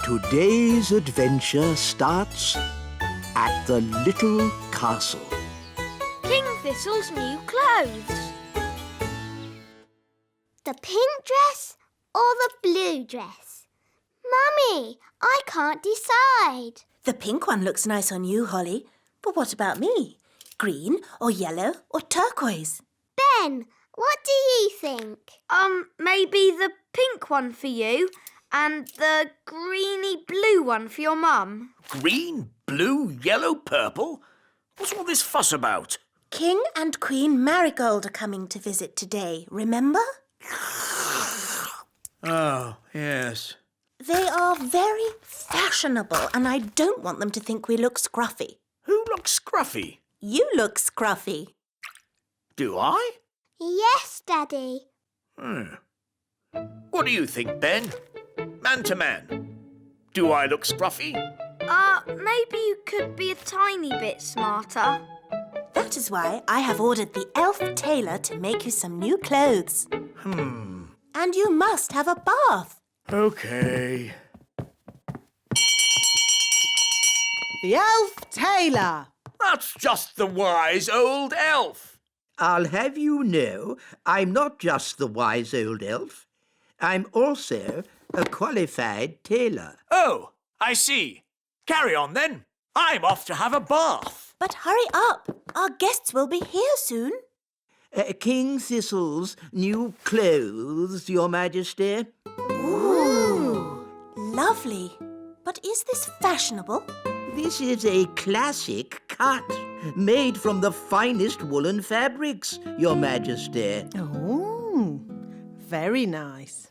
Today's adventure starts at the little castle. King Thistle's new clothes. The pink dress or the blue dress? Mummy, I can't decide. The pink one looks nice on you, Holly. But what about me? Green or yellow or turquoise? Ben, what do you think? Maybe the pink one for you and the greeny blue one for your mum. Green, blue, yellow, purple? What's all this fuss about? King and Queen Marigold are coming to visit today, remember? Oh, yes. They are very fashionable and I don't want them to think we look scruffy. Who looks scruffy? You look scruffy. Do I? Yes, Daddy. What do you think, Ben? Man to man. Do I look scruffy? Maybe you could be a tiny bit smarter. That is why I have ordered the elf tailor to make you some new clothes. And you must have a bath. OK. The elf tailor. That's just the wise old elf. I'll have you know, I'm not just the wise old elf. I'm also a qualified tailor. Oh, I see. Carry on, then. I'm off to have a bath. But hurry up. Our guests will be here soon. King Thistle's new clothes, Your Majesty. Ooh, lovely. But is this fashionable? This is a classic cut, made from the finest woolen fabrics, Your Majesty. Oh, very nice.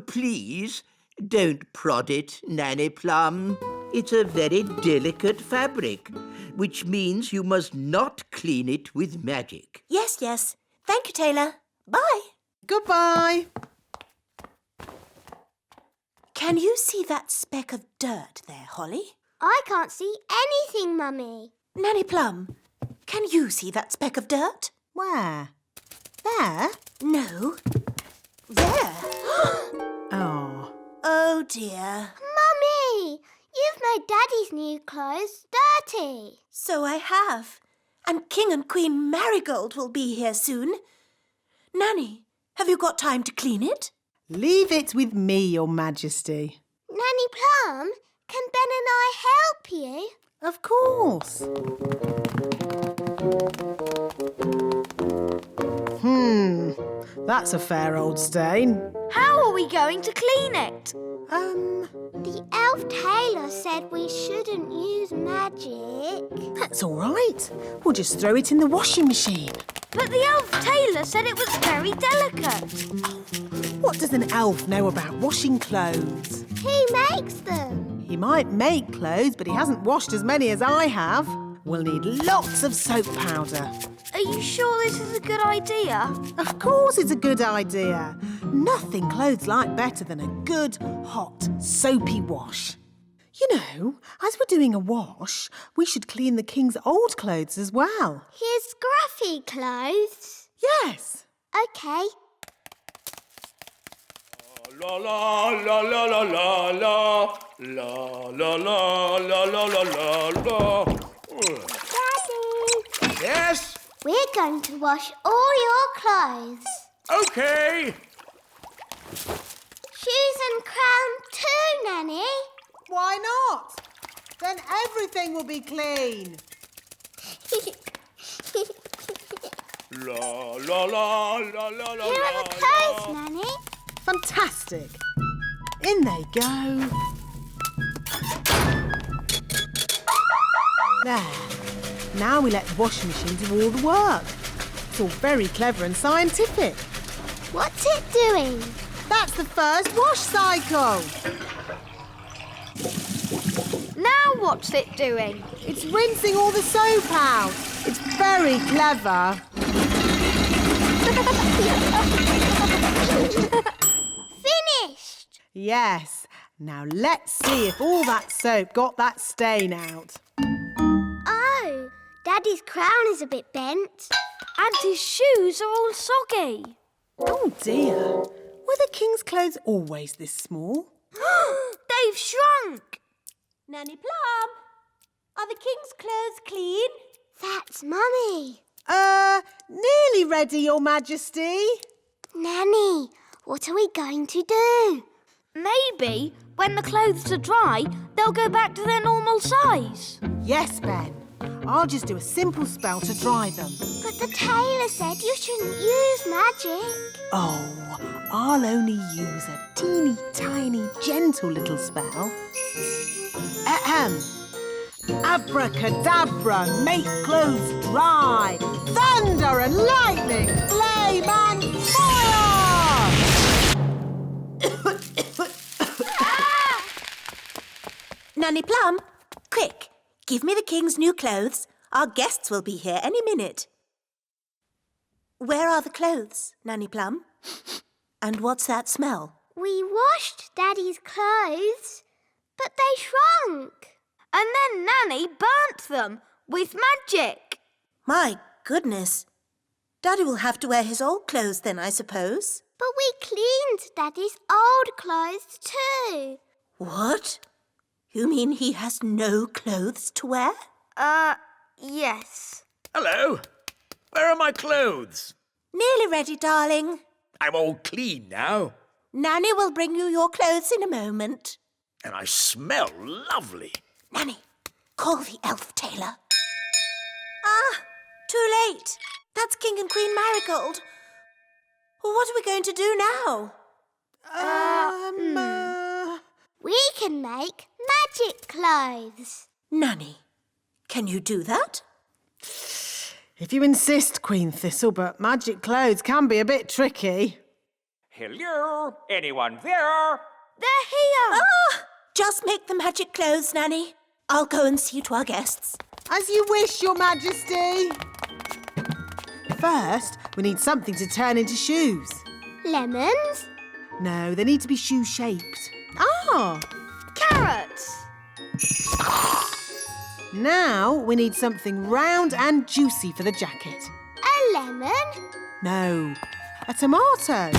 Please, don't prod it, Nanny Plum. It's a very delicate fabric, which means you must not clean it with magic. Yes, yes. Thank you, tailor. Bye. Goodbye. Can you see that speck of dirt there, Holly? I can't see anything, Mummy. Nanny Plum, can you see that speck of dirt? Where? There? No. There. Oh. Oh, dear. Mummy, you've made Daddy's new clothes dirty. So I have. And King and Queen Marigold will be here soon. Nanny, have you got time to clean it? Leave it with me, Your Majesty. Nanny Plum, can Ben and I help you? Of course. That's a fair old stain. How are we going to clean it? The elf tailor said we shouldn't use magic. That's all right. We'll just throw it in the washing machine. But the elf tailor said it was very delicate. What does an elf know about washing clothes? He makes them. He might make clothes, but he hasn't washed as many as I have. We'll need lots of soap powder. Are you sure this is a good idea? Of course it's a good idea. Nothing clothes like better than a good, hot, soapy wash. You know, as we're doing a wash, we should clean the king's old clothes as well. His scruffy clothes? Yes. OK. La la la la la la la la la la la la la la. Daddy, Yes? we're going to wash all your clothes. OK. Shoes and crown too, Nanny. Why not? Then everything will be clean. La la la la la la. Here are the clothes, Nanny. Fantastic. In they go. There. Now we let the washing machine do all the work. It's all very clever and scientific. What's it doing? That's the first wash cycle. Now what's it doing? It's rinsing all the soap out. It's very clever. Finished. Yes. Now let's see if all that soap got that stain out. Oh, Daddy's crown is a bit bent. And his shoes are all soggy. Oh dear. Were the king's clothes always this small? They we've shrunk. Nanny Plum, are the king's clothes clean? That's Mummy. Nearly ready, Your Majesty. Nanny, what are we going to do? Maybe when the clothes are dry, they'll go back to their normal size. Yes, Ben. I'll just do a simple spell to dry them. But the tailor said you shouldn't use magic. Oh, I'll only use a teeny tiny gentle little spell. Ahem. Abracadabra, make clothes dry. Thunder and lightning, flame and fire! Nanny Plum, quick, give me the king's new clothes. Our guests will be here any minute. Where are the clothes, Nanny Plum? And what's that smell? We washed Daddy's clothes, but they shrunk. And then Nanny burnt them with magic. My goodness. Daddy will have to wear his old clothes then, I suppose. But we cleaned Daddy's old clothes too. What? You mean he has no clothes to wear? Yes. Hello. Where are my clothes? Nearly ready, darling. I'm all clean now. Nanny will bring you your clothes in a moment. And I smell lovely. Nanny, call the elf tailor. Ah, too late. That's King and Queen Marigold. What are we going to do now? We can make magic clothes. Nanny, can you do that? If you insist, Queen Thistle, but magic clothes can be a bit tricky. Hello? Anyone there? They're here. Just make the magic clothes, Nanny. I'll go and see to our guests. As you wish, Your Majesty. First, we need something to turn into shoes. Lemons? No, they need to be shoe-shaped. Ah! Carrots. Now we need something round and juicy for the jacket. A lemon? No, a tomato.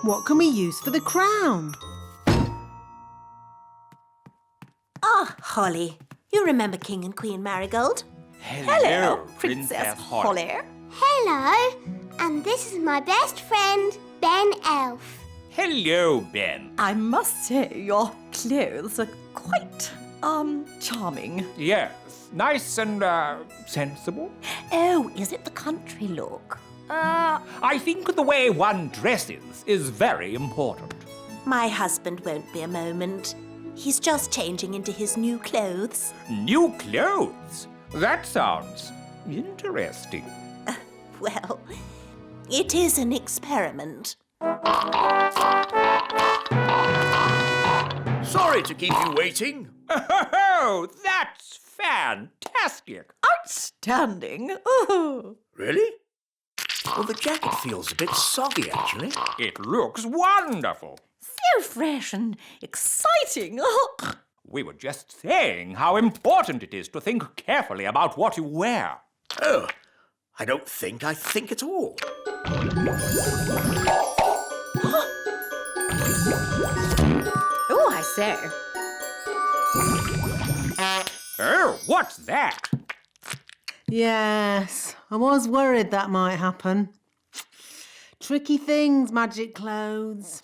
What can we use for the crown? Ah, Holly. You remember King and Queen Marigold? Hello, Princess Holly. Hello. And this is my best friend, Ben Elf. Hello, Ben. I must say, your clothes are quite, charming. Yes, nice and, sensible. Oh, is it the country look? I think the way one dresses is very important. My husband won't be a moment. He's just changing into his new clothes. New clothes? That sounds interesting. Well, it is an experiment. Sorry to keep you waiting. Oh, that's fantastic. Outstanding. Oh. Really? Well, the jacket feels a bit soggy, actually. It looks wonderful. So fresh and exciting. We were just saying how important it is to think carefully about what you wear. Oh, I don't think I think at all. Oh, I say. Oh, what's that? Yes, I was worried that might happen. Tricky things, magic clothes.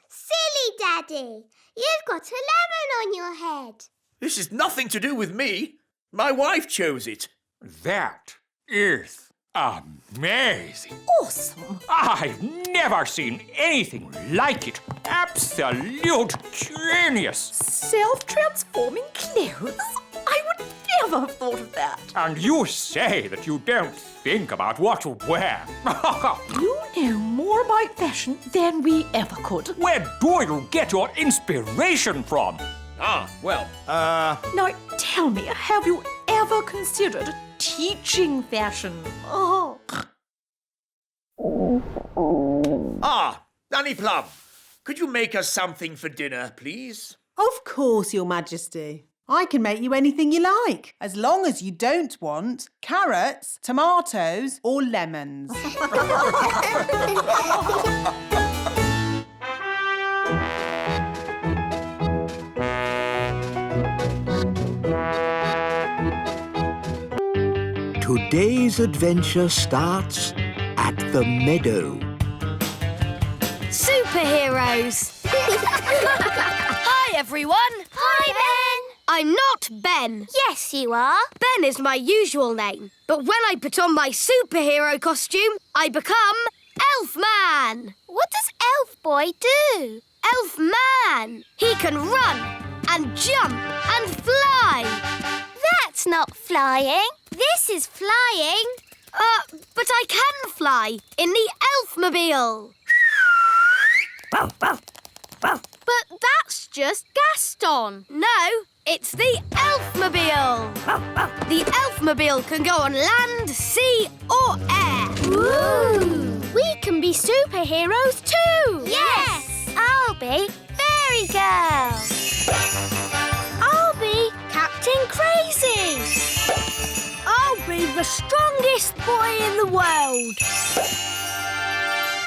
Silly Daddy. You've got a lemon on your head. This is nothing to do with me. My wife chose it. That is amazing. Awesome. I've never seen anything like it. Absolute genius. Self-transforming clothes? I would never have thought of that. And you say that you don't think about what to wear. You know more about fashion than we ever could. Where do you get your inspiration from? Now, tell me, have you ever considered teaching fashion? Oh. Nanny Plum, could you make us something for dinner, please? Of course, Your Majesty. I can make you anything you like, as long as you don't want carrots, tomatoes, or lemons. Today's adventure starts at the meadow. Superheroes! Hi, everyone! Hi, Ben! I'm not Ben. Yes, you are. Ben is my usual name. But when I put on my superhero costume, I become Elfman. What does Elf Boy do? Elfman! He can run and jump and fly. That's not flying. This is flying. But I can fly in the Elfmobile. But that's just Gaston. No, it's the Elfmobile. The Elfmobile can go on land, sea or air. Ooh! We can be superheroes too. Yes! I'll be Fairy Girl. I'll be Captain Crazy. I'll be the strongest boy in the world.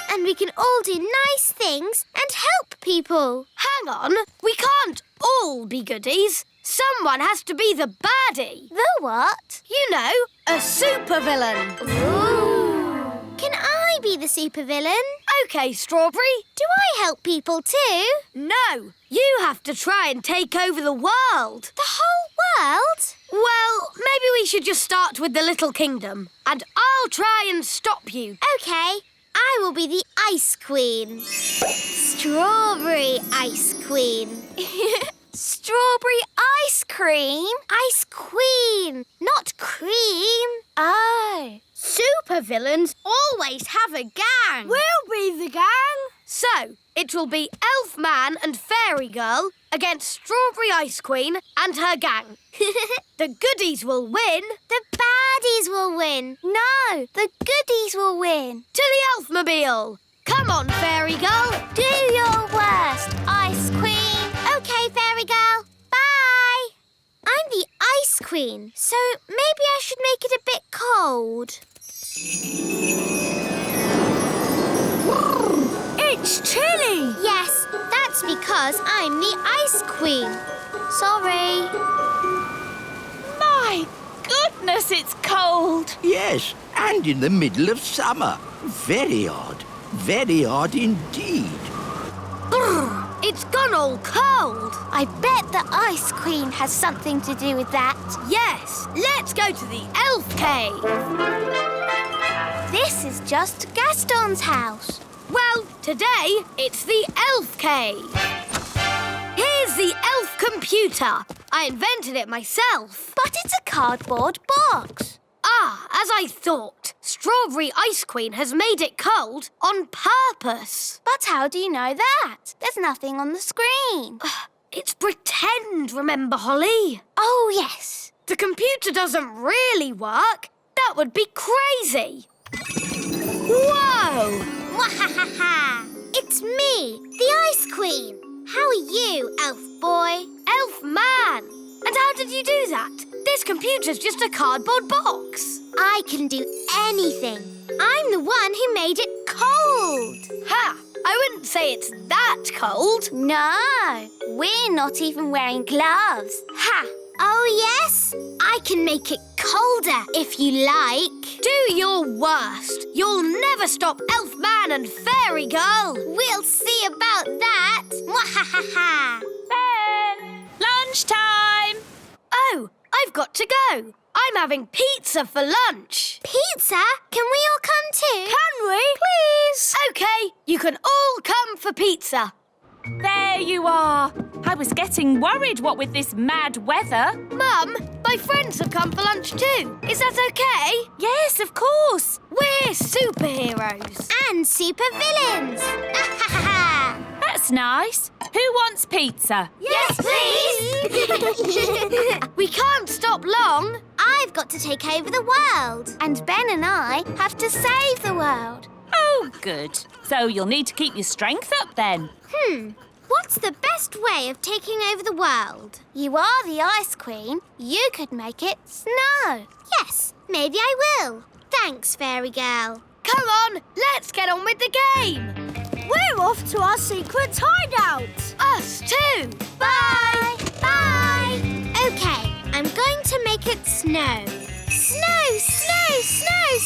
And we can all do nice things and help people. Hang on, we can't all be goodies. Someone has to be the baddie. The what? You know, a supervillain. Ooh! Can I be the supervillain? OK, Strawberry. Do I help people too? No, you have to try and take over the world. The whole world? Well, maybe we should just start with the little kingdom. And I'll try and stop you. OK. I will be the Ice Queen. Strawberry Ice Queen. Strawberry ice cream? Ice Queen, not cream. Oh. Supervillains always have a gang. We'll be the gang. So, it will be Elfman and Fairy Girl against Strawberry Ice Queen and her gang. The goodies will win. The baddies will win. No, the goodies will win. To the Elfmobile. Come on, Fairy Girl. Do your worst, Ice Queen. OK, Fairy Girl. Bye. I'm the Ice Queen, so maybe I should make it a bit cold. It's chilly. Yes, that's because I'm the Ice Queen. Sorry. My goodness, it's cold. Yes, and in the middle of summer. Very odd. Very odd indeed. It's gone all cold. I bet the Ice Queen has something to do with that. Yes, let's go to the Elf Cave. This is just Gaston's house. Well, today it's the Elf Cave. Here's the elf computer. I invented it myself. But it's a cardboard box. Ah, as I thought. Strawberry Ice Queen has made it cold on purpose. But how do you know that? There's nothing on the screen. It's pretend, remember, Holly? Oh, yes. The computer doesn't really work. That would be crazy. Whoa! Mwahaha! It's me, the Ice Queen. How are you, Elf Boy? Elf Man! And how did you do that? This computer's just a cardboard box. I can do anything. I'm the one who made it cold. Ha! I wouldn't say it's that cold. No, we're not even wearing gloves. Ha! Oh, yes? I can make it colder if you like. Do your worst. You'll never stop Elfman and Fairy Girl. We'll see about that. Mwahaha! Ben! Lunchtime! Oh, I've got to go. I'm having pizza for lunch. Pizza? Can we all come too? Can we? Please. OK, you can all come for pizza. There you are. I was getting worried, what with this mad weather. Mum, my friends have come for lunch too. Is that OK? Yes, of course. We're superheroes. And supervillains. That's nice. Who wants pizza? Yes, please. We can't stop long. I've got to take over the world. And Ben and I have to save the world. Oh, good. So you'll need to keep your strength up then. What's the best way of taking over the world? You are the Ice Queen. You could make it snow. Yes, maybe I will. Thanks, Fairy Girl. Come on, let's get on with the game. We're off to our secret hideout. Us too. Bye. Bye. OK, I'm going to make it snow. Snow, snow. Snow!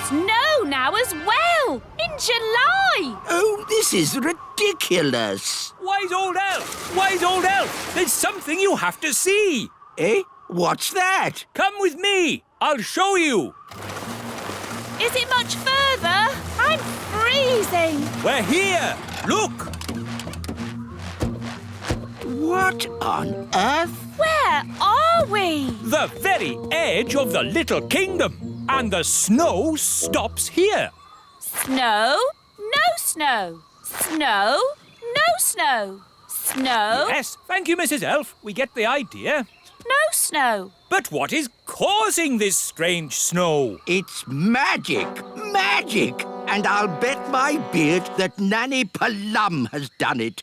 Snow now as well, in July. Oh, this is ridiculous. Wise old elf! Wise old elf! There's something you have to see. Eh? What's that? Come with me. I'll show you. Is it much further? I'm freezing. We're here. Look. What on earth? Where are we? The very edge of the little kingdom. And the snow stops here. Snow, no snow. Snow, no snow. Snow, Yes, thank you, Mrs. Elf. We get the idea. no snow. But what is causing this strange snow? It's magic. Magic. And I'll bet my beard that Nanny Plum has done it.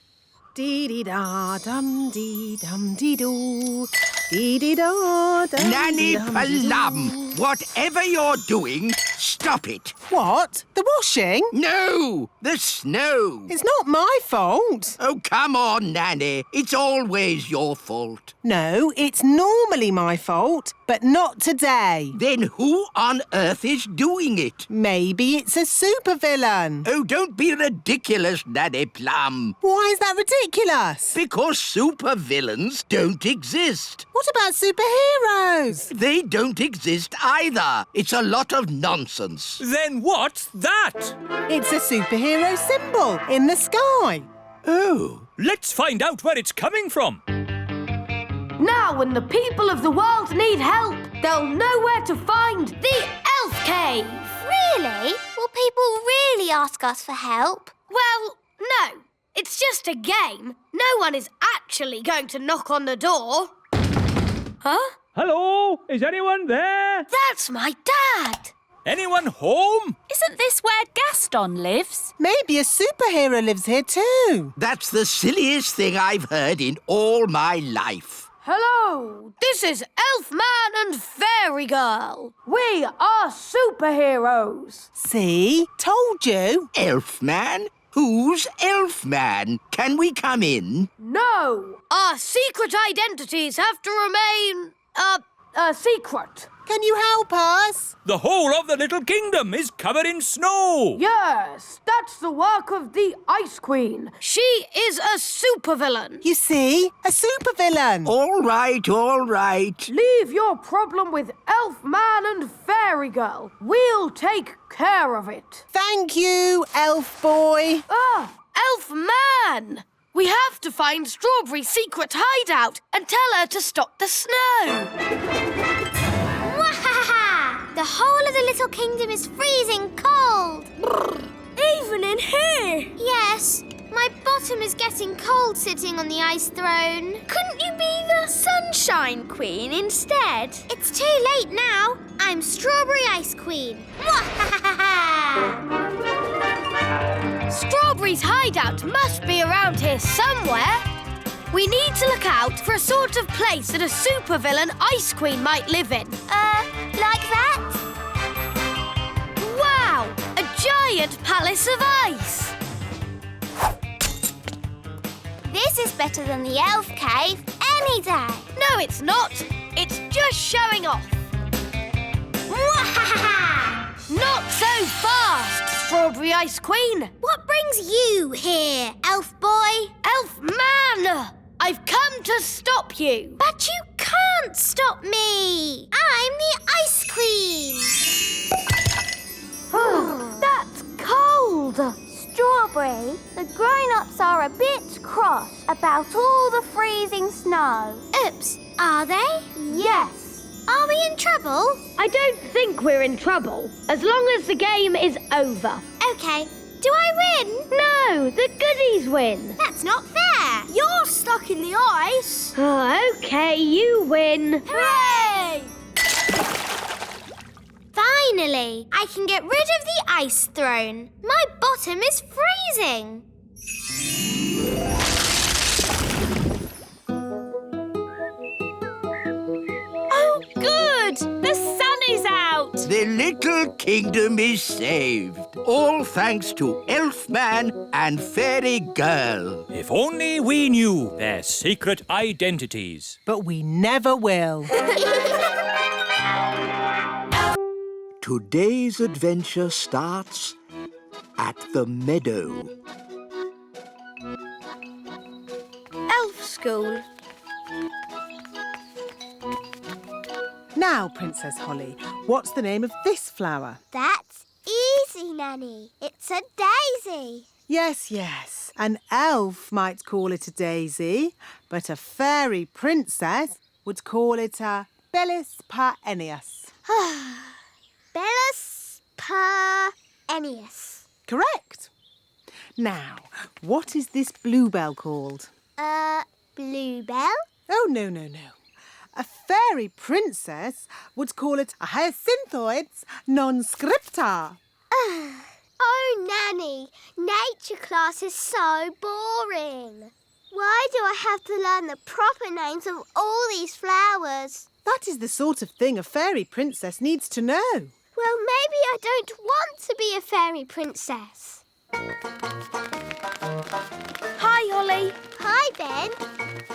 Dee-dee-da-dum-dee-dum-dee-doo. Dee-dee-da-dum. Nanny Plum, whatever you're doing, stop it. What? The washing? No, the snow. It's not my fault. Oh, come on, Nanny. It's always your fault. No, it's normally my fault, but not today. Then who on earth is doing it? Maybe it's a supervillain. Oh, don't be ridiculous, Nanny Plum. Why is that ridiculous? Because supervillains don't exist. What about superheroes? They don't exist either. It's a lot of nonsense. Then what's that? It's a superhero symbol in the sky. Oh. Let's find out where it's coming from. Now when the people of the world need help, they'll know where to find the Elf Cave. Really? Will people really ask us for help? Well, no. It's just a game. No one is actually going to knock on the door. Huh? Hello? Is anyone there? That's my dad. Anyone home? Isn't this where Gaston lives? Maybe a superhero lives here too. That's the silliest thing I've heard in all my life. Hello, this is Elfman and Fairy Girl. We are superheroes. See? Told you. Elfman? Who's Elfman? Can we come in? No, our secret identities have to remain, secret. Can you help us? The whole of the little kingdom is covered in snow. Yes, that's the work of the Ice Queen. She is a supervillain. You see? A supervillain. All right, all right. Leave your problem with Elfman and Fairy Girl. We'll take care of it. Thank you, elf boy. Elfman! We have to find Strawberry's secret hideout and tell her to stop the snow. Wahaha! The whole of the little kingdom is freezing cold. Even in here? Yes, my bottom is getting cold sitting on the ice throne. Couldn't you be the Sunshine Queen instead? It's too late now. I'm Strawberry Ice Queen. Strawberry's hideout must be around here somewhere. We need to look out for a sort of place that a supervillain Ice Queen might live in. Like that? Wow! A giant palace of ice! This is better than the elf cave any day. No, it's not. It's just showing off. Wahaha! Not so fast, Strawberry Ice Queen. What brings you here, elf boy? Elfman! I've come to stop you. But you can't stop me. I'm the Ice Queen. That's cold. Strawberry, the grown-ups are a bit cross about all the freezing snow. Oops, are they? Yes. Are we in trouble? I don't think we're in trouble, as long as the game is over. Okay, do I win? No, the goodies win. That's not fair. You're stuck in the ice. Okay, you win. Hooray! Finally, I can get rid of the ice throne. My bottom is freezing. Oh, good! The sun is out! The little kingdom is saved. All thanks to Elfman and Fairy Girl. If only we knew their secret identities. But we never will. Today's adventure starts at the meadow. Elf school. Now, Princess Holly, what's the name of this flower? That's easy, Nanny. It's a daisy. Yes, yes. An elf might call it a daisy, but a fairy princess would call it a Bellis perennius. Bellis perennius. Correct. Now, what is this bluebell called? Bluebell? Oh, no, no, no. A fairy princess would call it a hyacinthoids non scripta. Oh, Nanny, nature class is so boring. Why do I have to learn the proper names of all these flowers? That is the sort of thing a fairy princess needs to know. Well, maybe I don't want to be a fairy princess. Hi, Holly. Hi, Ben.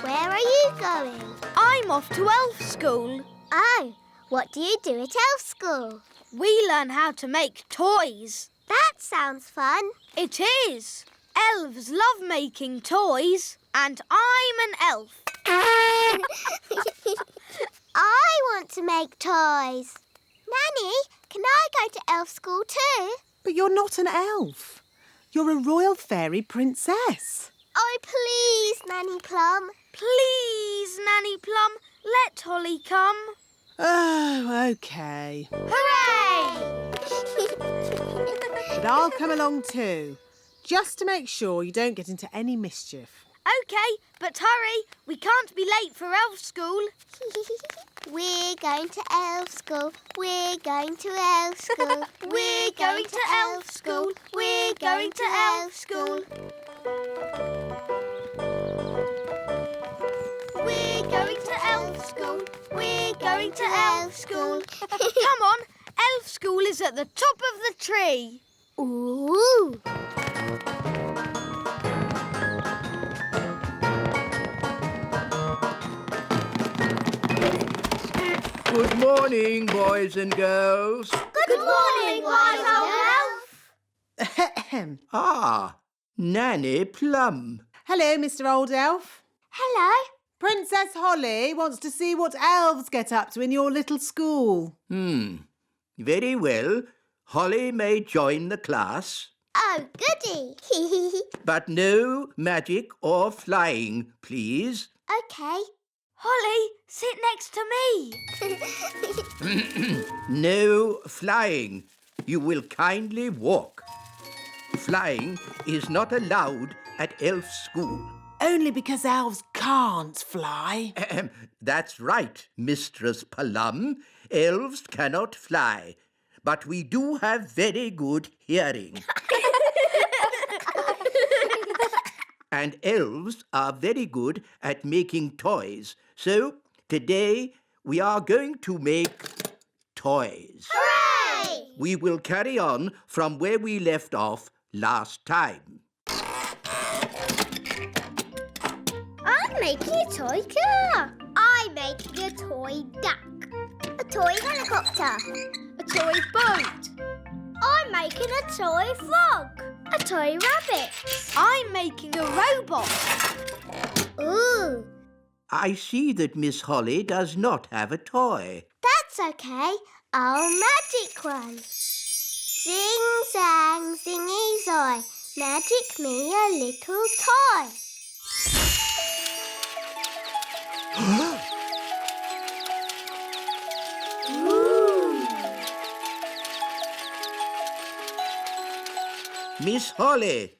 Where are you going? I'm off to elf school. Oh, what do you do at elf school? We learn how to make toys. That sounds fun. It is. Elves love making toys, and I'm an elf. I want to make toys. Nanny, can I go to elf school too? But you're not an elf. You're a royal fairy princess. Oh, please, Nanny Plum. Please, Nanny Plum, let Holly come. Oh, OK. Hooray! But I'll come along too, just to make sure you don't get into any mischief. OK, but hurry. We can't be late for elf school. We're going to elf school. We're going to elf school. We're going to elf school. We're going to elf school. We're going to elf school. We're going to elf school. Come on, elf school is at the top of the tree. Ooh! Good morning, boys and girls. Good morning, wise old elf. Ahem. Ah, Nanny Plum. Hello, Mr. Old Elf. Hello. Princess Holly wants to see what elves get up to in your little school. Very well. Holly may join the class, Oh, goody. but no magic or flying, please. Okay. Holly, sit next to me. No flying. You will kindly walk. Flying is not allowed at elf school. Only because elves can't fly. That's right, Mistress Plum. Elves cannot fly, but we do have very good hearing. And elves are very good at making toys. So today we are going to make toys. Hooray! We will carry on from where we left off last time. I'm making a toy car. I'm making a toy duck. A toy helicopter. A toy boat. I'm making a toy frog. A toy rabbit. I'm making a robot. Ooh, I see that Miss Holly does not have a toy. that's okay. I'll magic one. Zing, zang, zingy, zoy. Magic me a little toy. Miss Holly,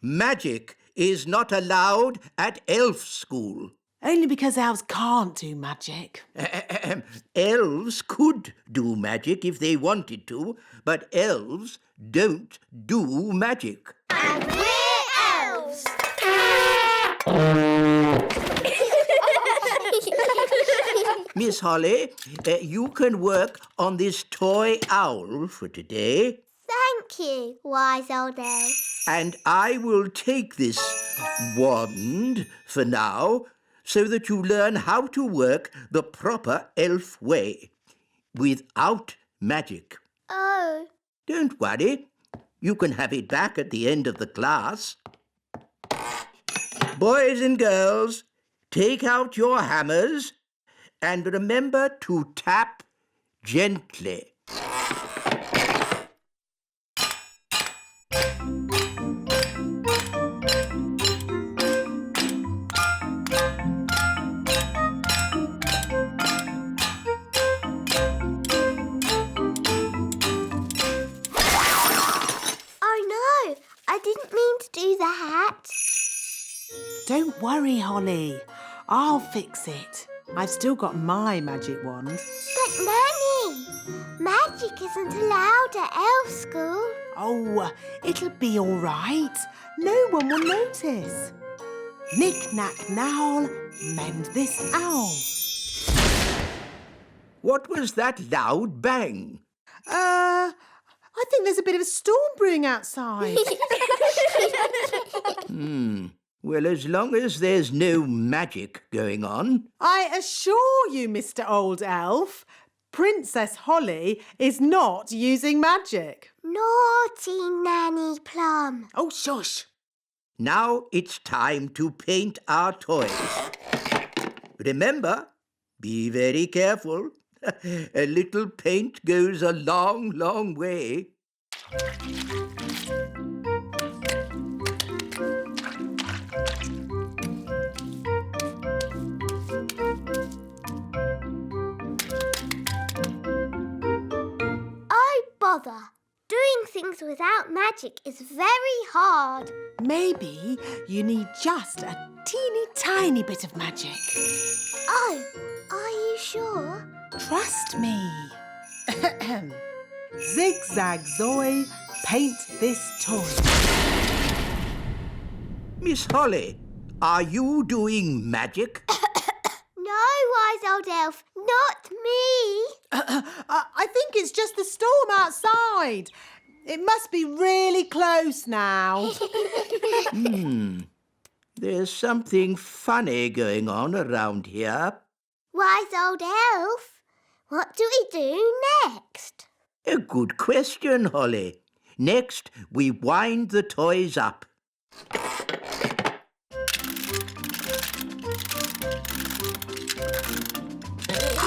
magic is not allowed at elf school. Only because elves can't do magic. Elves could do magic if they wanted to, but elves don't do magic. And we're elves. Miss Holly, you can work on this toy owl for today, Thank you, wise old elf. and I will take this wand for now so that you learn how to work the proper elf way without magic. Oh. Don't worry. You can have it back at the end of the class. Boys and girls, take out your hammers and remember to tap gently. I didn't mean to do that. Don't worry, Holly. I'll fix it. I've still got my magic wand. But Nanny, magic isn't allowed at elf school. Oh, it'll be all right. No one will notice. Knick, knack, knowl, mend this owl. What was that loud bang? I think there's a bit of a storm brewing outside. Well, as long as there's no magic going on. I assure you, Mr. Old Elf, Princess Holly is not using magic. Naughty Nanny Plum. Oh, shush. Now it's time to paint our toys. Remember, be very careful. A little paint goes a long, long way. Oh, bother. Doing things without magic is very hard. Maybe you need just a teeny tiny bit of magic. Oh, are you sure? Trust me. Zigzag Zoe, paint this toy. Miss Holly, are you doing magic? No, wise old elf, not me. I think it's just the storm outside. It must be really close now. There's something funny going on around here. Wise old elf, what do we do next? A good question, Holly. Next, we wind the toys up.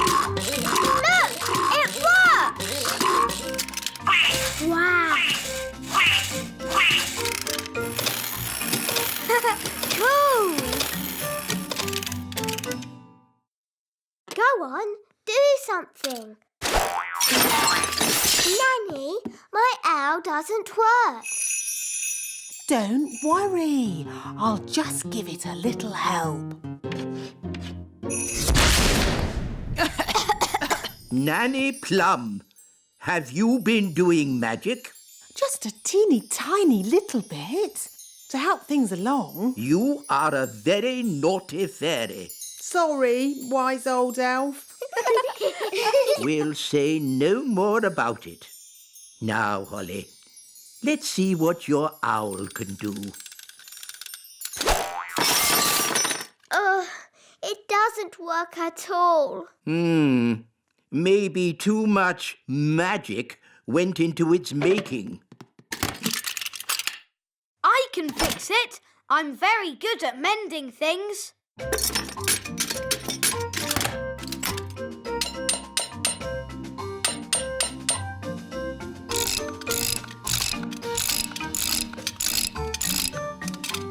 Look, it works! Wow! Cool! Go on, do something. Nanny, my owl doesn't work. Don't worry. I'll just give it a little help. Nanny Plum, have you been doing magic? Just a teeny tiny little bit to help things along. You are a very naughty fairy. Sorry, wise old elf. We'll say no more about it. Now, Holly, let's see what your owl can do. It doesn't work at all. Maybe too much magic went into its making. I can fix it. I'm very good at mending things.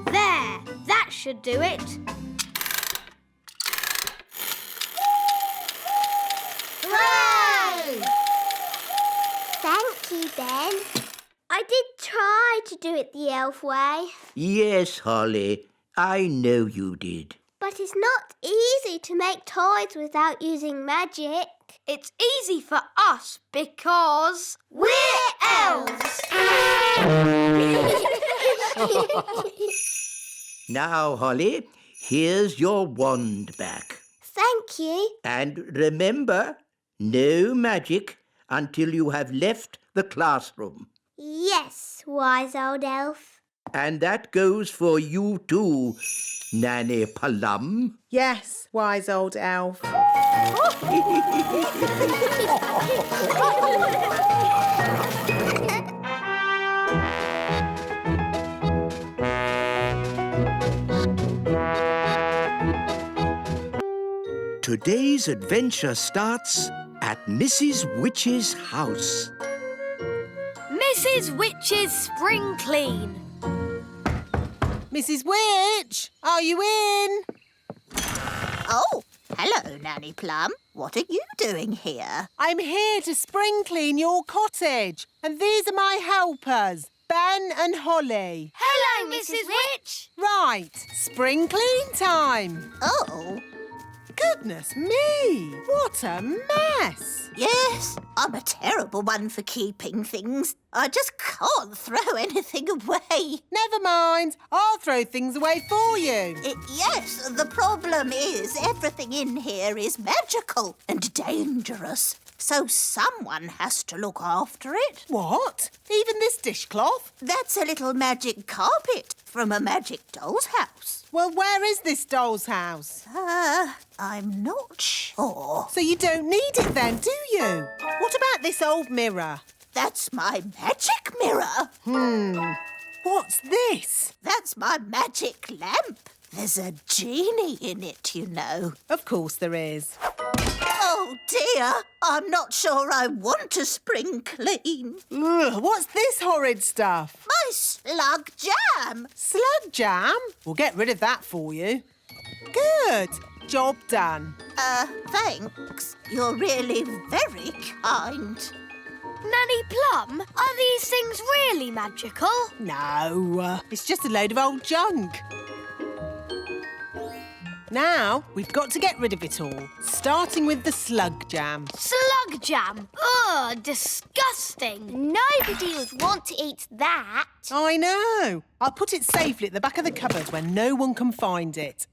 There, that should do it. Hooray! Thank you, Ben. I did try to do it the elf way, Yes, Holly, I know you did. but it's not easy to make toys without using magic. It's easy for us because We're elves! Now, Holly, here's your wand back. Thank you. And remember, no magic until you have left the classroom. Yes, wise old elf. And that goes for you too, Nanny Plum. Yes, wise old elf. Today's adventure starts at Mrs. Witch's house. Mrs. Witch's spring clean. Mrs. Witch, are you in? Oh, hello, Nanny Plum. What are you doing here? I'm here to spring clean your cottage. And these are my helpers, Ben and Holly. Hello, Mrs. Witch. Right, spring clean time. Oh, Goodness me, what a mess. yes, I'm a terrible one for keeping things. I just can't throw anything away. Never mind, I'll throw things away for you. Yes, the problem is everything in here is magical and dangerous. So someone has to look after it. What? Even this dishcloth? That's a little magic carpet from a magic doll's house. Well, where is this doll's house? I'm not sure. So you don't need it then, do you? What about this old mirror? That's my magic mirror. What's this? That's my magic lamp. There's a genie in it, you know. Of course there is. Oh, dear. I'm not sure I want to spring clean. Ugh, what's this horrid stuff? My slug jam. Slug jam? We'll get rid of that for you. Good. Job done. Thanks. You're really very kind. Nanny Plum, are these things really magical? No, it's just a load of old junk. Now, we've got to get rid of it all, starting with the slug jam. Slug jam? Ugh, disgusting. Nobody would want to eat that. I know. I'll put it safely at the back of the cupboard where no one can find it.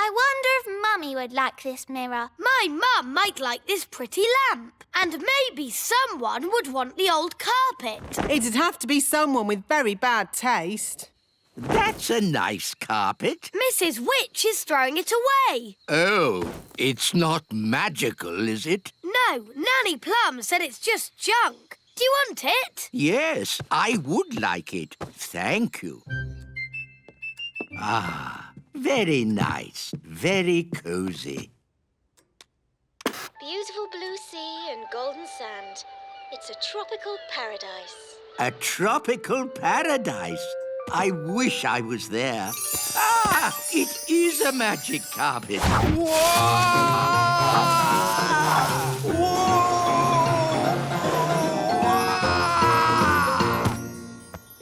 I wonder if Mummy would like this mirror. My mum might like this pretty lamp. And maybe someone would want the old carpet. It'd have to be someone with very bad taste. That's a nice carpet. Mrs. Witch is throwing it away. Oh, it's not magical, is it? No, Nanny Plum said it's just junk. Do you want it? Yes, I would like it. Thank you. Ah, very nice. Very cosy. Beautiful blue sea and golden sand. It's a tropical paradise. A tropical paradise. I wish I was there. Ah, it is a magic carpet. Whoa! Whoa!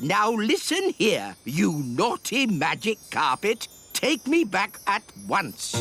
Now listen here, you naughty magic carpet. Take me back at once.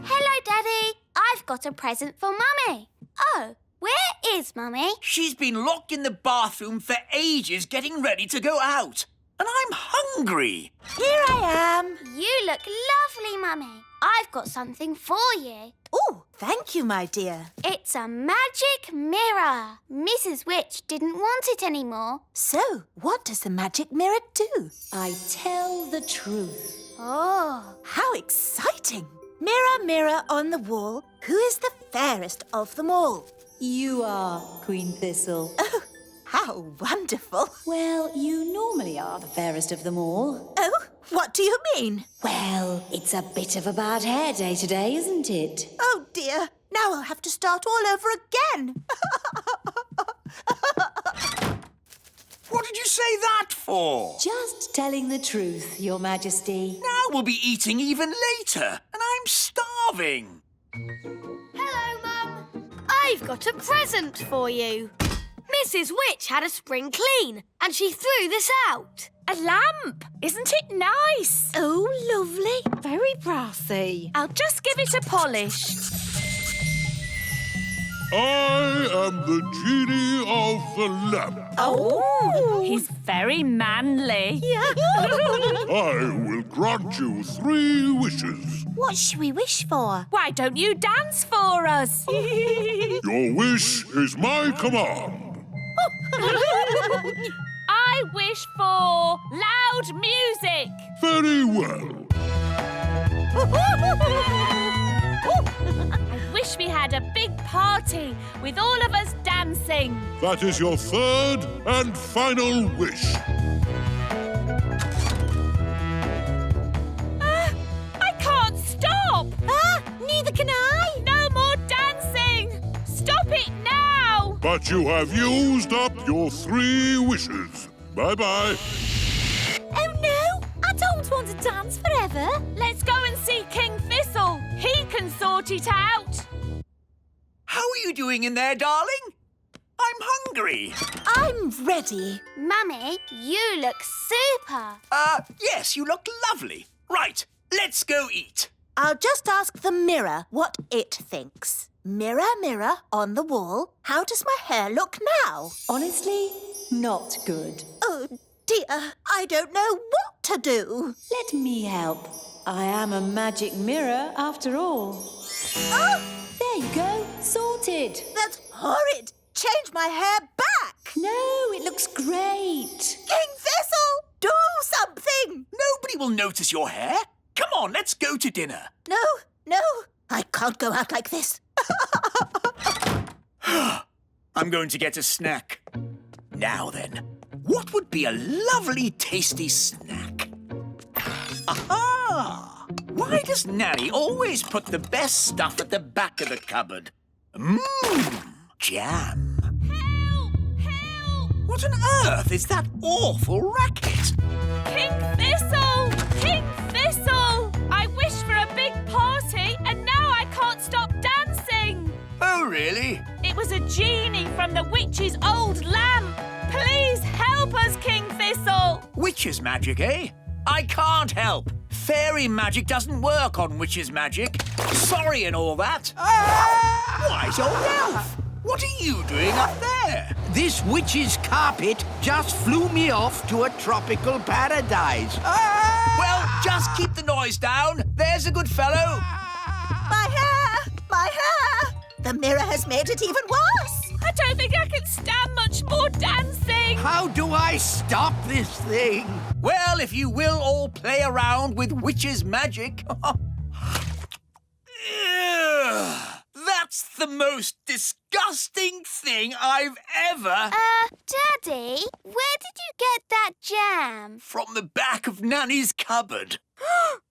Hello, Daddy. I've got a present for Mummy. Oh, where is Mummy? She's been locked in the bathroom for ages getting ready to go out. And I'm hungry. Here I am. You look lovely, Mummy. I've got something for you. Oh, thank you, my dear. It's a magic mirror. Mrs. Witch didn't want it anymore. So, what does the magic mirror do? I tell the truth. Oh. How exciting! Mirror, mirror on the wall, who is the fairest of them all? You are, Queen Thistle. Oh, how wonderful. Well, you normally are the fairest of them all. Oh, what do you mean? Well, it's a bit of a bad hair day today, isn't it? Oh, dear. Now I'll have to start all over again. What did you say that for? Just telling the truth, Your Majesty. Now we'll be eating even later, and I'm starving. Hello, Mum. I've got a present for you. Mrs. Witch had a spring clean, and she threw this out. A lamp! Isn't it nice? Oh, lovely. Very brassy. I'll just give it a polish. I am the genie of the lamp. Oh! He's very manly. I will grant you 3 wishes. What should we wish for? Why don't you dance for us? Your wish is my command. I wish for loud music. Very well. I wish we had a big party with all of us dancing. That is your 3rd and final wish. I But you have used up your 3 wishes. Bye-bye. Oh no! I don't want to dance forever. Let's go and see King Thistle. He can sort it out. How are you doing in there, darling? I'm hungry. I'm ready. Mummy, you look super. Yes, you look lovely. Right, let's go eat. I'll just ask the mirror what it thinks. Mirror, mirror on the wall, how does my hair look now? Honestly, not good. Oh, dear, I don't know what to do. Let me help. I am a magic mirror after all. Oh, There you go, sorted. that's horrid. Change my hair back. No, it looks great. King Thistle, do something. Nobody will notice your hair. Come on, let's go to dinner. No, I can't go out like this. I'm going to get a snack. Now then, what would be a lovely, tasty snack? Aha! Why does Nanny always put the best stuff at the back of the cupboard? Jam. Help! What on earth is that awful racket? King Thistle! King Thistle! I wished for a big party and now I can't stop dancing. Oh, really? It was a genie from the witch's old lamp. Please help us, King Thistle. Witch's magic, eh? I can't help. Fairy magic doesn't work on witch's magic. Sorry and all that. Wise old elf! What are you doing up there? This witch's carpet just flew me off to a tropical paradise. Well, just keep the noise down. There's a good fellow. My hair! The mirror has made it even worse. I don't think I can stand much more dancing. How do I stop this thing? Well, if you will all play around with witch's magic. That's the most disgusting thing I've ever... Daddy, where did you get that jam? From the back of Nanny's cupboard.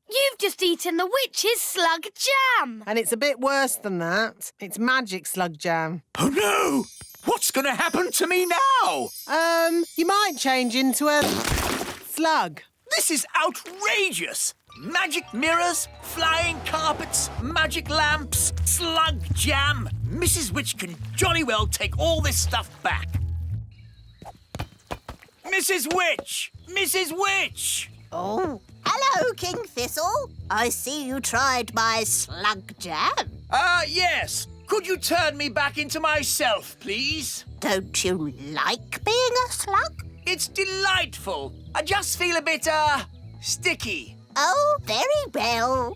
You've just eaten the witch's slug jam. And it's a bit worse than that. It's magic slug jam. Oh, no! What's going to happen to me now? You might change into a slug. This is outrageous! Magic mirrors, flying carpets, magic lamps, slug jam. Mrs. Witch can jolly well take all this stuff back. Mrs. Witch! Mrs. Witch! Oh, hello, King Thistle. I see you tried my slug jam. Yes. Could you turn me back into myself, please? Don't you like being a slug? It's delightful. I just feel a bit, sticky. Oh, very well.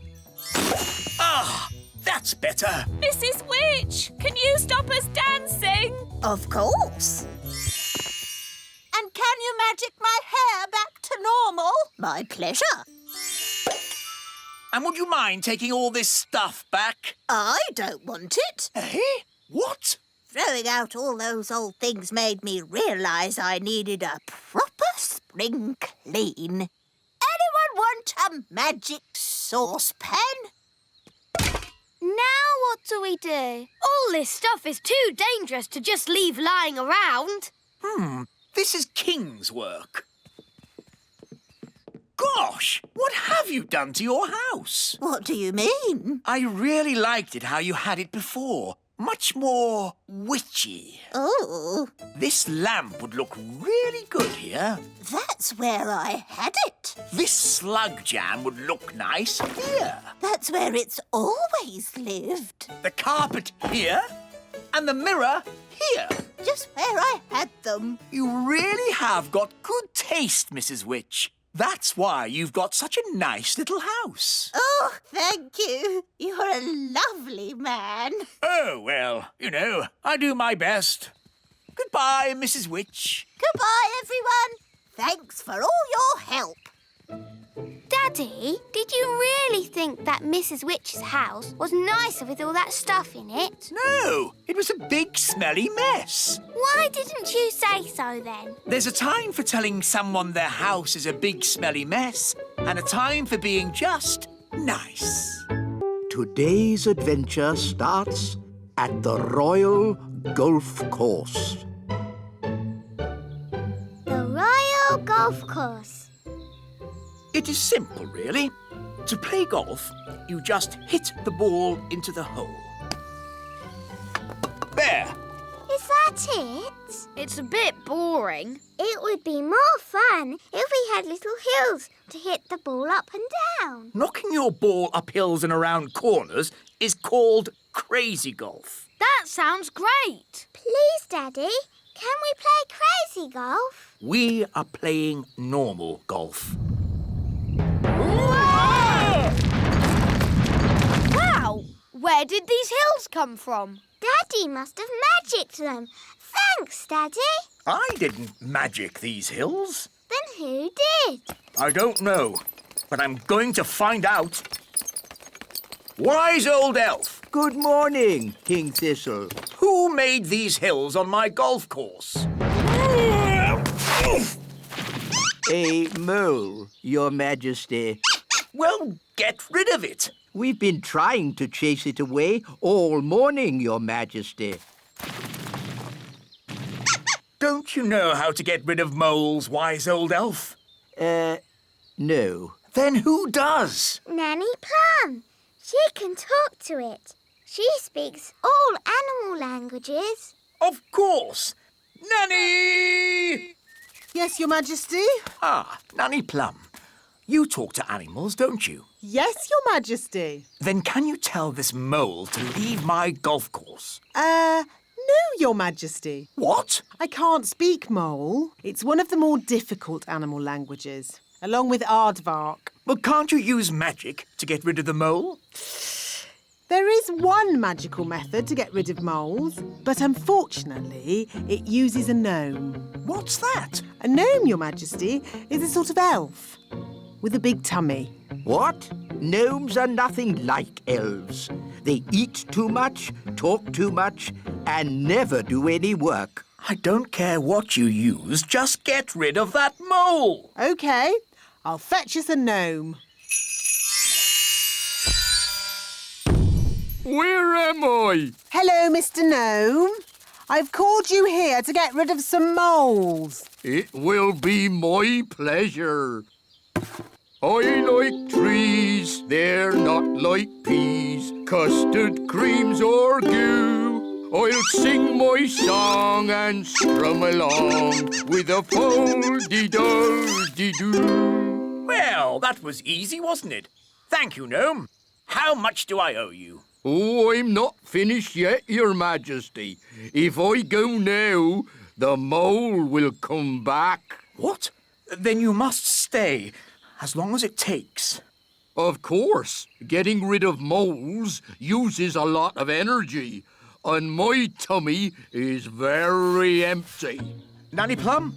That's better. Mrs. Witch, can you stop us dancing? Of course. And can you magic my hair back to normal? My pleasure. And would you mind taking all this stuff back? I don't want it. Eh? What? Throwing out all those old things made me realise I needed a proper spring clean. Anyone want a magic saucepan? Now what do we do? All this stuff is too dangerous to just leave lying around. This is King's work. Gosh, what have you done to your house? What do you mean? I really liked it how you had it before. Much more witchy. Oh, This lamp would look really good here. that's where I had it. This slug jam would look nice here. That's where it's always lived. The carpet here. And the mirror here. Just where I had them. You really have got good taste, Mrs. Witch. That's why you've got such a nice little house. Oh, thank you. You're a lovely man. Oh, well, you know, I do my best. Goodbye, Mrs. Witch. Goodbye, everyone. Thanks for all your help. Daddy, did you really think that Mrs. Witch's house was nicer with all that stuff in it? No, it was a big, smelly mess. Why didn't you say so then? There's a time for telling someone their house is a big, smelly mess, and a time for being just nice. Today's adventure starts at the Royal golf course. The Royal Golf Course. It is simple, really. To play golf, you just hit the ball into the hole. There. Is that it? It's a bit boring. It would be more fun if we had little hills to hit the ball up and down. Knocking your ball up hills and around corners is called crazy golf. That sounds great. Please, Daddy, can we play crazy golf? We are playing normal golf. Wow! Where did these hills come from? Daddy must have magicked them. Thanks, Daddy. I didn't magic these hills. Then who did? I don't know, but I'm going to find out. Wise old elf, Good morning, King Thistle. who made these hills on my golf course? A mole, Your Majesty. Well, get rid of it. We've been trying to chase it away all morning, Your Majesty. Don't you know how to get rid of moles, wise old elf? No. Then who does? Nanny Plum. She can talk to it. She speaks all animal languages. Of course. Nanny! Yes, Your Majesty? Ah, Nanny Plum. You talk to animals, don't you? Yes, Your Majesty. Then can you tell this mole to leave my golf course? No, Your Majesty. What? I can't speak mole. It's one of the more difficult animal languages, along with aardvark. Well, can't you use magic to get rid of the mole? There is one magical method to get rid of moles, but unfortunately, it uses a gnome. What's that? A gnome, Your Majesty, is a sort of elf with a big tummy. What? Gnomes are nothing like elves. They eat too much, talk too much, and never do any work. I don't care what you use, just get rid of that mole. OK, I'll fetch us a gnome. Where am I? Hello, Mr. Gnome. I've called you here to get rid of some moles. It will be my pleasure. I like trees, they're not like peas, custard creams or goo. I'll sing my song and strum along with a fol-de-dol-de-doo. Well, that was easy, wasn't it? Thank you, Gnome. How much do I owe you? Oh, I'm not finished yet, Your Majesty. If I go now, the mole will come back. What? Then you must stay, as long as it takes. Of course, getting rid of moles uses a lot of energy, and my tummy is very empty. Nanny Plum,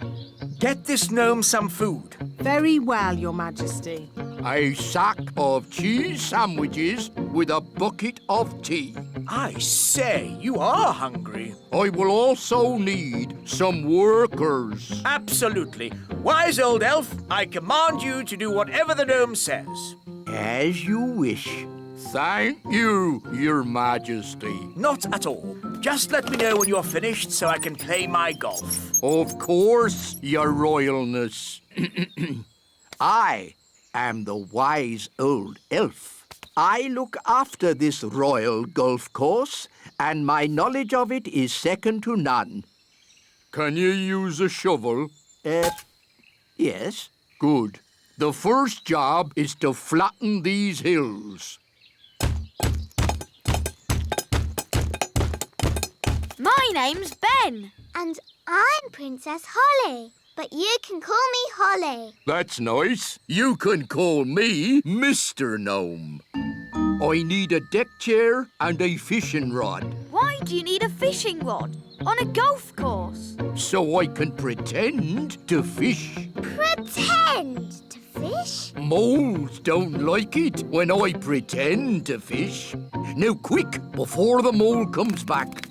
get this gnome some food. Very well, Your Majesty. A sack of cheese sandwiches with a bucket of tea. I say, you are hungry. I will also need some workers. Absolutely. Wise old elf, I command you to do whatever the gnome says. As you wish. Thank you, Your Majesty. Not at all. Just let me know when you're finished so I can play my golf. Of course, Your Royalness. I am the wise old elf. I look after this royal golf course, and my knowledge of it is second to none. Can you use a shovel? Yes. Good. The first job is to flatten these hills. My name's Ben. And I'm Princess Holly. But you can call me Holly. That's nice. You can call me Mr. Gnome. I need a deck chair and a fishing rod. Why do you need a fishing rod on a golf course? So I can pretend to fish. Pretend to fish? Moles don't like it when I pretend to fish. Now quick, before the mole comes back.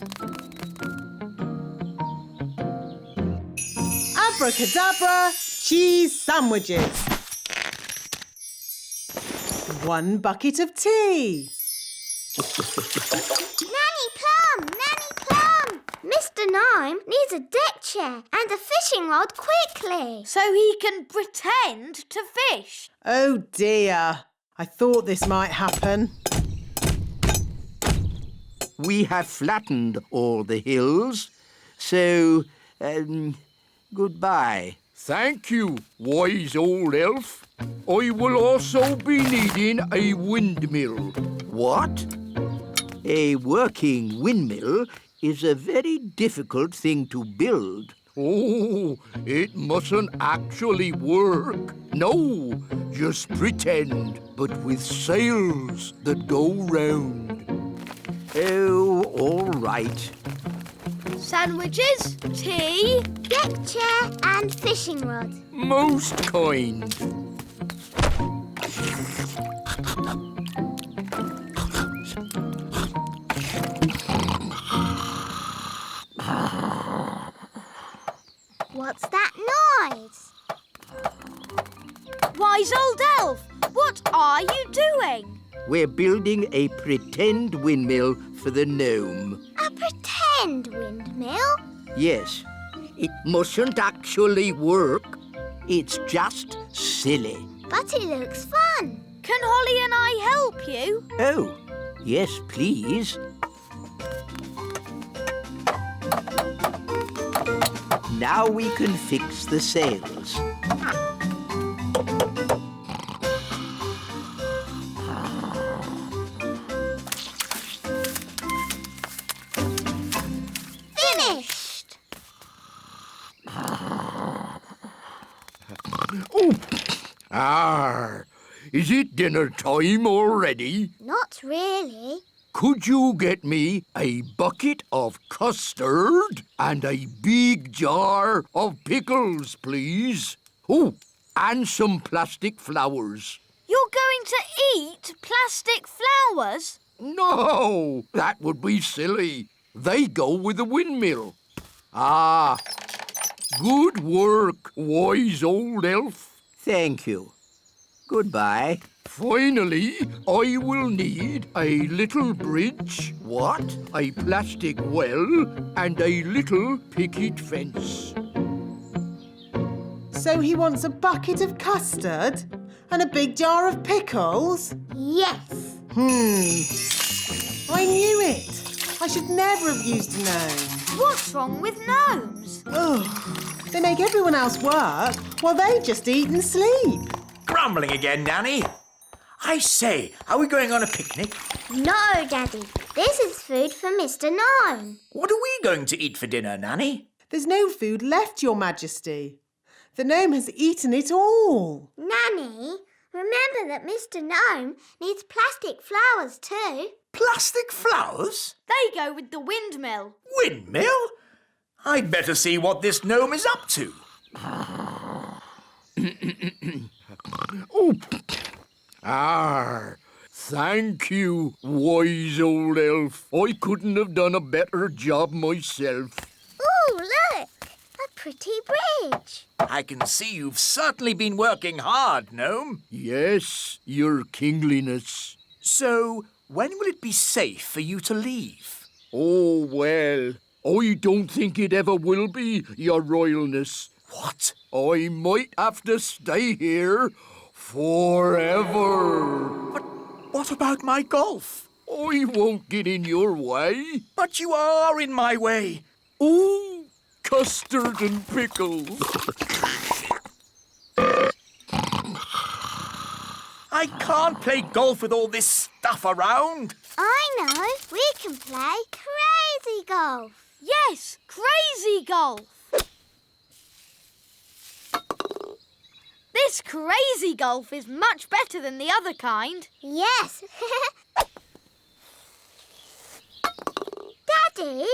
Abracadabra, cheese sandwiches. 1 bucket of tea. Nanny Plum! Nanny Plum! Gnome needs a deck chair and a fishing rod quickly. So he can pretend to fish. Oh dear. I thought this might happen. We have flattened all the hills, so, goodbye. Thank you, wise old elf. I will also be needing a windmill. What? A working windmill is a very difficult thing to build. Oh, it mustn't actually work. No, just pretend, but with sails that go round. Oh, all right. Sandwiches, tea. Deck chair and fishing rod. Most kind. What's that noise? Wise old elf, what are you doing? We're building a pretend windmill for the gnome. A pretend windmill? Yes, it mustn't actually work. It's just silly. But it looks fun. Can Holly and I help you? Oh, yes, please. Now we can fix the sails. Finished. Oh, is it dinner time already? Not really. Could you get me a bucket of custard and a big jar of pickles, please? Oh, and some plastic flowers. You're going to eat plastic flowers? No, that would be silly. They go with the windmill. Ah, good work, wise old elf. Thank you. Goodbye. Finally, I will need a little bridge. What? A plastic well and a little picket fence. So he wants a bucket of custard and a big jar of pickles? Yes. I knew it. I should never have used a gnome. What's wrong with gnomes? Ugh. They make everyone else work while they just eat and sleep. Grumbling again, Nanny. I say, are we going on a picnic? No, Daddy. This is food for Mr. Gnome. What are we going to eat for dinner, Nanny? There's no food left, Your Majesty. The gnome has eaten it all. Nanny, remember that Mr. Gnome needs plastic flowers too. Plastic flowers? They go with the windmill. Windmill? I'd better see what this gnome is up to. Oh, thank you, wise old elf. I couldn't have done a better job myself. Ooh, look! A pretty bridge. I can see you've certainly been working hard, gnome. Yes, your kingliness. So, when will it be safe for you to leave? Oh, well, I don't think it ever will be, your royalness. What? I might have to stay here forever. But what about my golf? I won't get in your way. But you are in my way. Ooh, custard and pickles. I can't play golf with all this stuff around. I know. We can play crazy golf. Yes, crazy golf. This crazy golf is much better than the other kind. Yes. Daddy,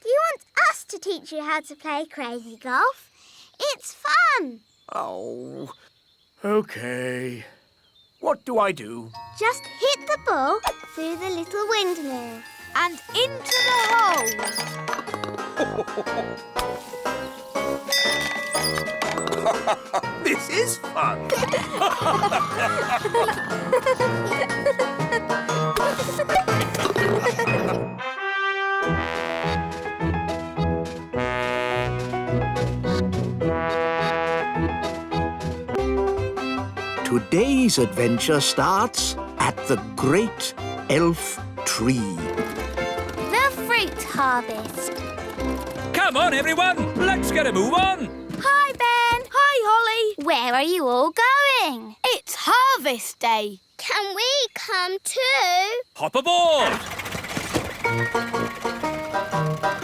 do you want us to teach you how to play crazy golf? It's fun. Oh, okay. What do I do? Just hit the ball through the little windmill. And into the hole. This is fun. today's adventure starts at the Great Elf Tree. The fruit harvest. Come on, everyone. Let's get a move on. Hi, Ben. Hi, Holly. Where are you all going? It's harvest day. Can we come too? Hop aboard.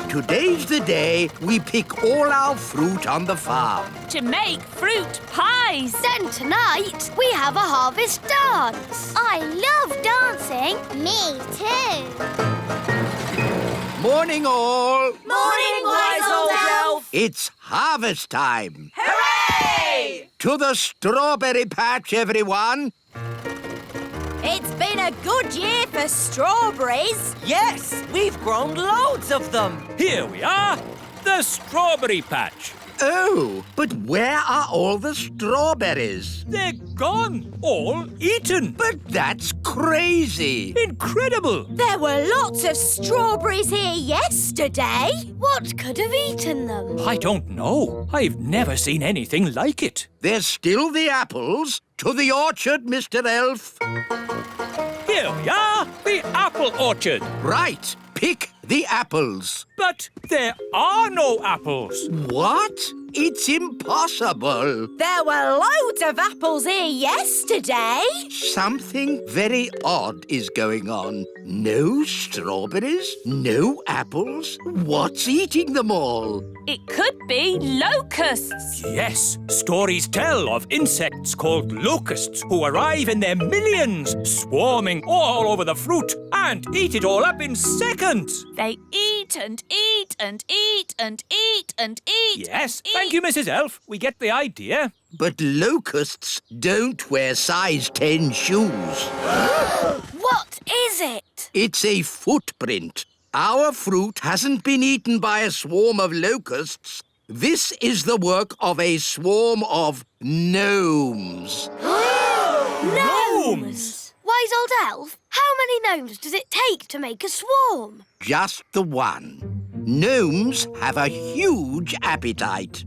Today's the day we pick all our fruit on the farm. To make fruit pies. Then tonight we have a harvest dance. I love dancing. Me too. Morning, all. Morning, wise old elf. It's harvest time. Hooray! To the strawberry patch, everyone. It's been a good year for strawberries. Yes, we've grown loads of them. Here we are, the strawberry patch. Oh, but where are all the strawberries? They're gone, all eaten. But that's crazy. Incredible. There were lots of strawberries here yesterday. What could have eaten them? I don't know. I've never seen anything like it. There's still the apples. To the orchard, Mr. Elf. Here we are, the apple orchard. Right, pick the apples. But there are no apples. What? It's impossible. There were loads of apples here yesterday. Something very odd is going on. No strawberries, no apples. What's eating them all? It could be locusts. Yes, stories tell of insects called locusts who arrive in their millions, swarming all over the fruit and eat it all up in seconds. They eat and eat and eat and eat and eat. Yes, thank you, Mrs. Elf. We get the idea. But locusts don't wear size 10 shoes. What is it? It's a footprint. Our fruit hasn't been eaten by a swarm of locusts. This is the work of a swarm of gnomes. Gnomes! Wise old elf, how many gnomes does it take to make a swarm? Just the one. Gnomes have a huge appetite.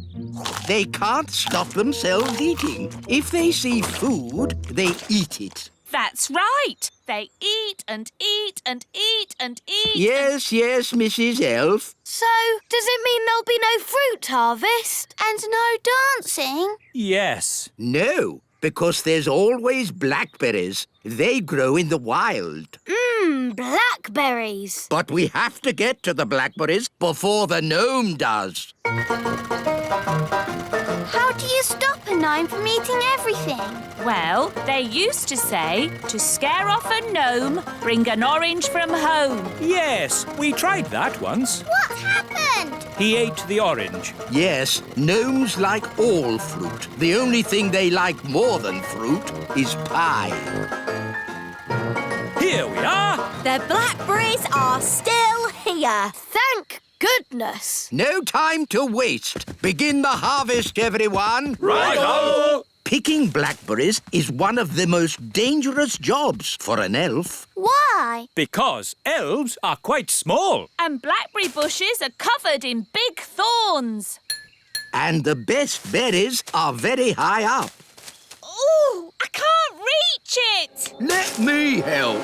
They can't stop themselves eating. If they see food, they eat it. That's right. They eat and eat and eat and eat. Yes, Mrs. Elf. So, does it mean there'll be no fruit harvest? And no dancing? Yes. No, because there's always blackberries. They grow in the wild. Blackberries. But we have to get to the blackberries before the gnome does. How do you stop a gnome from eating everything? Well, they used to say, to scare off a gnome, bring an orange from home. Yes, we tried that once. What happened? He ate the orange. Yes, gnomes like all fruit. The only thing they like more than fruit is pie. Here we are. The blackberries are still here. Thank goodness. No time to waste. Begin the harvest, everyone. Right-o! Picking blackberries is one of the most dangerous jobs for an elf. Why? Because elves are quite small. And blackberry bushes are covered in big thorns. And the best berries are very high up. Ooh, I can't reach it. Let me help.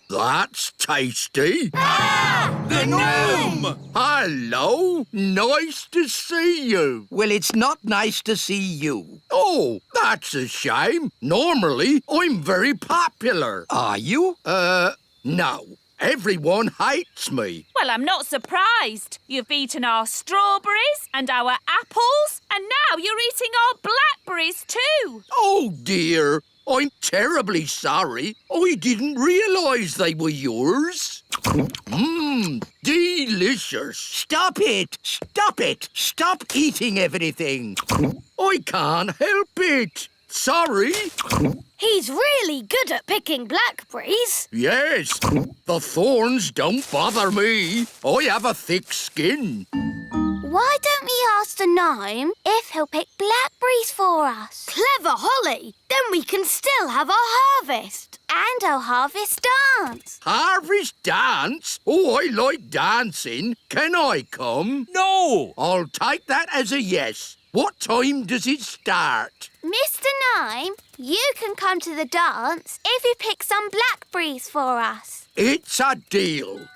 That's tasty. The gnome! Hello. Nice to see you. Well, it's not nice to see you. Oh, that's a shame. Normally, I'm very popular. Are you? No. Everyone hates me. Well, I'm not surprised. You've eaten our strawberries and our apples, and now you're eating our blackberries too. Oh, dear. I'm terribly sorry. I didn't realise they were yours. Delicious. Stop it! Stop it! Stop eating everything. I can't help it. Sorry. He's really good at picking blackberries. Yes, the thorns don't bother me. I have a thick skin. Why don't we ask the gnome if he'll pick blackberries for us? Clever Holly. Then we can still have our harvest. And our harvest dance. Harvest dance? Oh, I like dancing. Can I come? No! I'll take that as a yes. What time does it start? Mr. Nime, you can come to the dance if you pick some blackberries for us. It's a deal.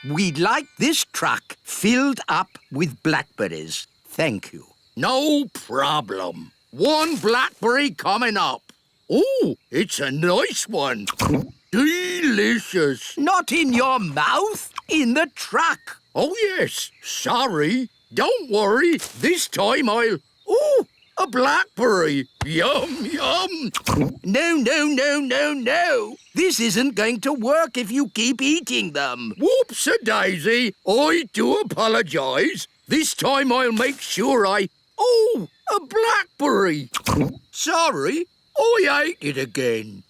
We'd like this truck filled up with blackberries. Thank you. No problem. 1 blackberry coming up. Oh, it's a nice one. Delicious. Not in your mouth, in the truck. Oh, yes. Sorry. Don't worry. This time I'll... Oh, a blackberry. Yum, yum. No. This isn't going to work if you keep eating them. Whoops-a-daisy. I do apologise. This time I'll make sure I... Oh, a blackberry. Sorry, I ate it again.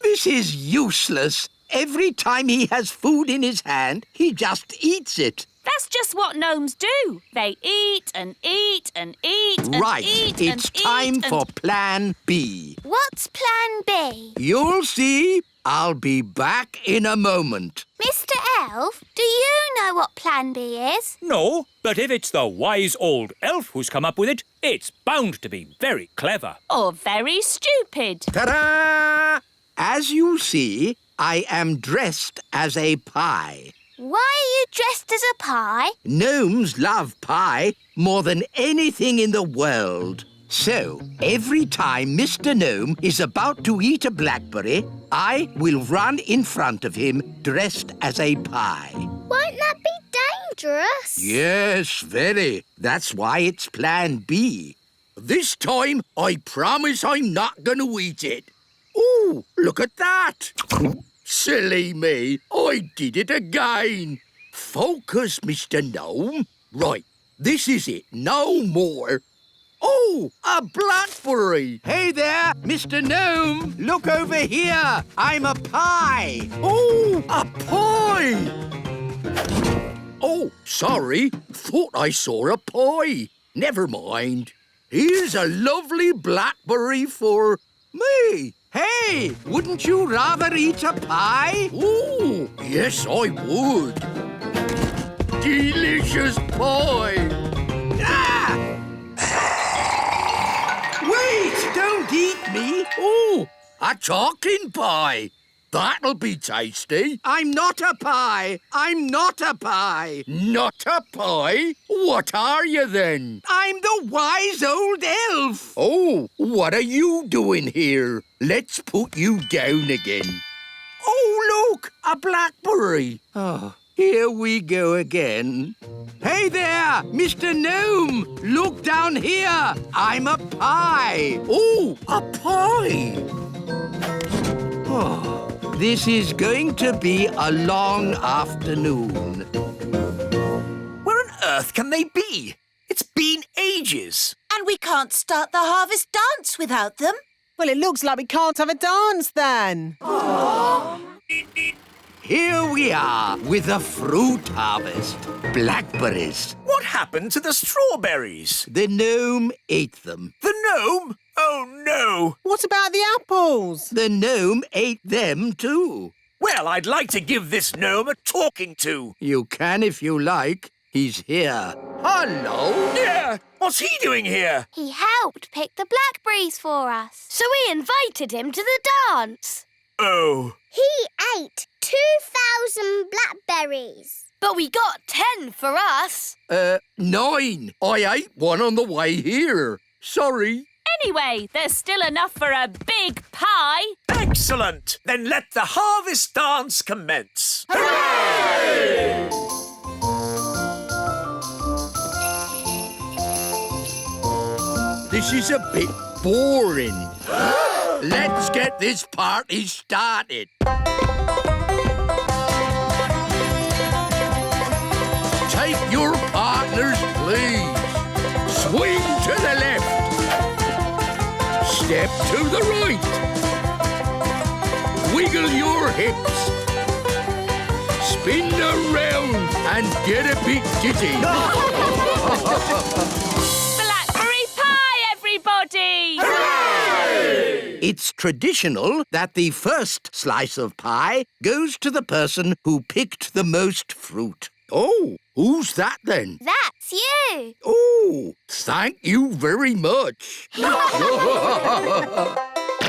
This is useless. Every time he has food in his hand, he just eats it. That's just what gnomes do. They eat and eat and eat and Right, eat it's and time eat for Plan B. What's Plan B? You'll see. I'll be back in a moment. Mr. Elf, do you know what Plan B is? No, but if it's the wise old elf who's come up with it, it's bound to be very clever. Or very stupid. Ta-da! As you see, I am dressed as a pie. Why are you dressed as a pie? Gnomes love pie more than anything in the world. So, every time Mr. Gnome is about to eat a blackberry, I will run in front of him dressed as a pie. Won't that be dangerous? Yes, very. That's why it's Plan B. This time I promise I'm not going to eat it. Oh, look at that. Silly me, I did it again. Focus, Mr. Gnome. Right, this is it, no more. Oh, a blackberry. Hey there, Mr. Gnome. Look over here. I'm a pie. Oh, a pie. Oh, sorry. Thought I saw a pie. Never mind. Here's a lovely blackberry for me. Hey, wouldn't you rather eat a pie? Oh, yes, I would. Delicious pie. Ah! Wait, don't eat me. Oh, a talking pie. That'll be tasty. I'm not a pie. I'm not a pie. Not a pie? What are you then? I'm the wise old elf. Oh, what are you doing here? Let's put you down again. Oh, look, a blackberry. Oh, here we go again. Hey there, Mr. Gnome. Look down here. I'm a pie. Oh, a pie. Oh. This is going to be a long afternoon. Where on earth can they be? It's been ages. And we can't start the harvest dance without them. Well, it looks like we can't have a dance then. Here we are with a fruit harvest. Blackberries. What happened to the strawberries? The gnome ate them. The gnome? Oh, no. What about the apples? The gnome ate them too. Well, I'd like to give this gnome a talking to. You can if you like. He's here. Hello? Yeah, what's he doing here? He helped pick the blackberries for us. So we invited him to the dance. Oh. He ate 2,000 blackberries. But we got 10 for us. 9. I ate one on the way here. Sorry. Anyway, there's still enough for a big pie. Excellent! Then let the harvest dance commence. Hooray! This is a bit boring. Let's get this party started. Take your partners, please. Swing to the left. Step to the right. Wiggle your hips. Spin around and get a bit dizzy. Blackberry pie, everybody! Hooray! It's traditional that the first slice of pie goes to the person who picked the most fruit. Oh, who's that then? That's you. Oh, thank you very much.